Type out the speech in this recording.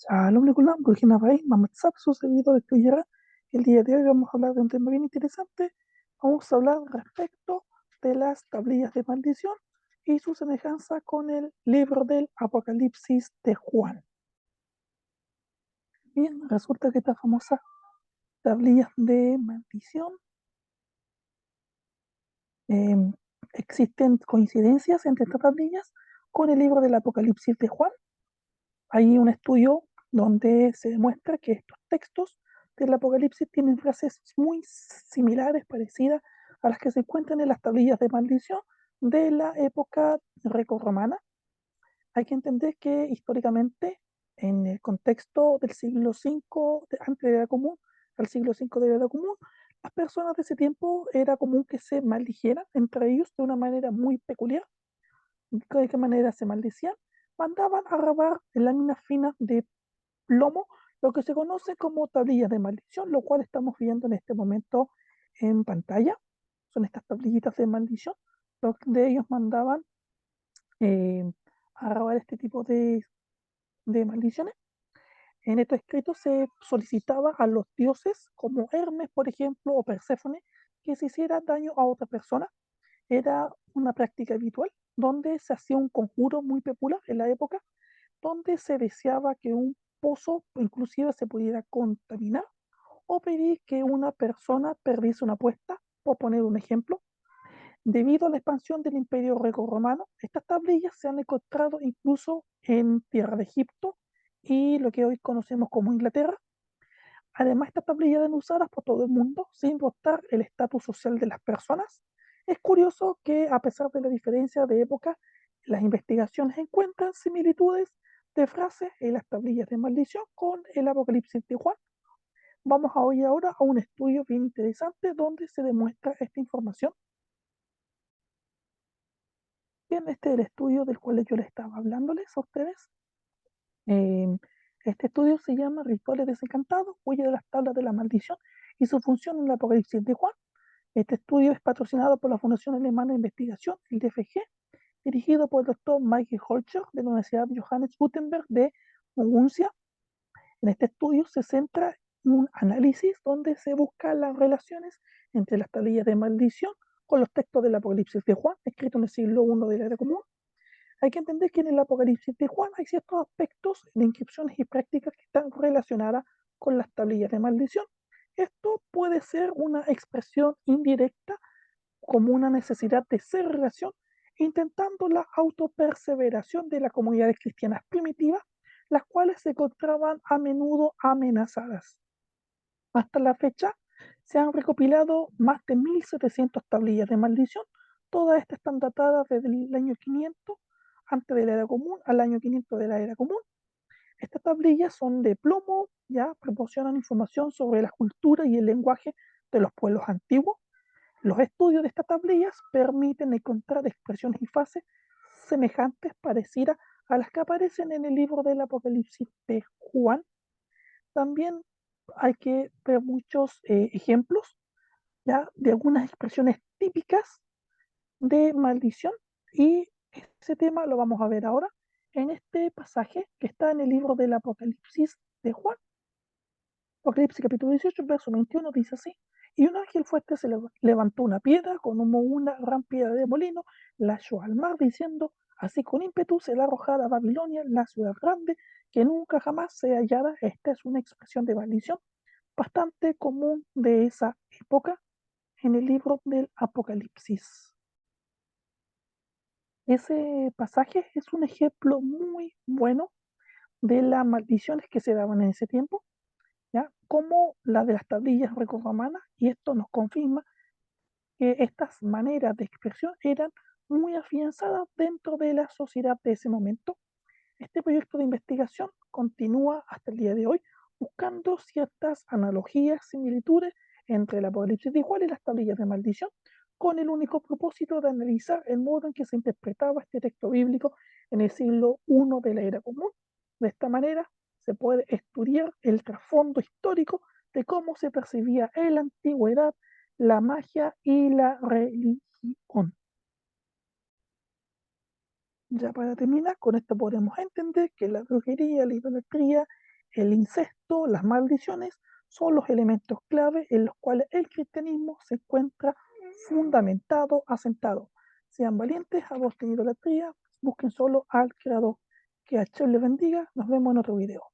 Shalom Legulam, Gulgina Bai, Mamatzap, su servidor estudiará. El día de hoy vamos a hablar de un tema bien interesante. Vamos a hablar respecto de las tablillas de maldición y su semejanza con el libro del Apocalipsis de Juan. Bien, resulta que estas famosas tablillas de maldición, eh, existen coincidencias entre estas tablillas con el libro del Apocalipsis de Juan. Hay un estudio donde se demuestra que estos textos del Apocalipsis tienen frases muy similares, parecidas a las que se encuentran en las tablillas de maldición de la época grecorromana. Hay que entender que históricamente, en el contexto del siglo V antes de la era común, al siglo V de la era común, las personas de ese tiempo era común que se maldijeran entre ellos de una manera muy peculiar. ¿De qué manera se maldecían? Mandaban a grabar en láminas finas de plomo lo que se conoce como tablillas de maldición, lo cual estamos viendo en este momento en pantalla. Son estas tablillitas de maldición, donde ellos mandaban eh, a grabar este tipo de maldiciones. En estos escritos se solicitaba a los dioses, como Hermes, por ejemplo, o Perséfone, que se hiciera daño a otra persona. Era una práctica habitual donde se hacía un conjuro muy popular en la época, donde se deseaba que un pozo inclusive se pudiera contaminar o pedir que una persona perdiese una apuesta, por poner un ejemplo. Debido a la expansión del Imperio Greco-Romano, estas tablillas se han encontrado incluso en tierra de Egipto y lo que hoy conocemos como Inglaterra. Además, estas tablillas eran usadas por todo el mundo sin importar el estatus social de las personas. Es curioso que, a pesar de la diferencia de época, las investigaciones encuentran similitudes de frases en las tablillas de maldición con el Apocalipsis de Juan. Vamos a oír ahora a un estudio bien interesante donde se demuestra esta información. Bien, este es el estudio del cual yo les estaba hablándoles a ustedes. Eh, este estudio se llama Rituales desencantados, huella de las tablas de la maldición y su función en el Apocalipsis de Juan. Este estudio es patrocinado por la Fundación Alemana de Investigación, el DFG, dirigido por el doctor Michael Holzer de la Universidad Johannes Gutenberg de Maguncia. En este estudio se centra en un análisis donde se buscan las relaciones entre las tablillas de maldición con los textos del Apocalipsis de Juan, escrito en el siglo I de la Era Común. Hay que entender que en el Apocalipsis de Juan hay ciertos aspectos de inscripciones y prácticas que están relacionadas con las tablillas de maldición. Esto puede ser una expresión indirecta como una necesidad de ser relación, intentando la autoperseveración de las comunidades cristianas primitivas, las cuales se encontraban a menudo amenazadas. Hasta la fecha se han recopilado más de 1700 tablillas de maldición. Todas estas están datadas desde el año 500 antes de la era común al año 500 de la era común. Estas tablillas son de plomo, ya proporcionan información sobre la cultura y el lenguaje de los pueblos antiguos. Los estudios de estas tablillas permiten encontrar expresiones y fases semejantes, parecidas a las que aparecen en el libro del Apocalipsis de Juan. También hay que ver muchos ejemplos, ¿ya?, de algunas expresiones típicas de maldición, y ese tema lo vamos a ver ahora en este pasaje que está en el libro del Apocalipsis de Juan. Apocalipsis capítulo 18, verso 21 dice así: y un ángel fuerte se levantó una piedra como una gran piedra de molino, la echó al mar, diciendo: así con ímpetu será arrojada a Babilonia, la ciudad grande, que nunca jamás se hallara. Esta es una expresión de maldición bastante común de esa época en el libro del Apocalipsis. Ese pasaje es un ejemplo muy bueno de las maldiciones que se daban en ese tiempo, ¿ya?, como la de las tablillas grecorromanas, y esto nos confirma que estas maneras de expresión eran muy afianzadas dentro de la sociedad de ese momento. Este proyecto de investigación continúa hasta el día de hoy, buscando ciertas analogías, similitudes entre el Apocalipsis de Juan y las tablillas de maldición, con el único propósito de analizar el modo en que se interpretaba este texto bíblico en el siglo I de la era común. De esta manera se puede estudiar el trasfondo histórico de cómo se percibía en la antigüedad la magia y la religión. Ya para terminar, con esto podemos entender que la brujería, la idolatría El incesto, las maldiciones, son los elementos clave en los cuales el cristianismo se encuentra fundamentado, asentado. Sean valientes, aborten idolatría, busquen solo al Creador. Que Hashem les bendiga, nos vemos en otro video.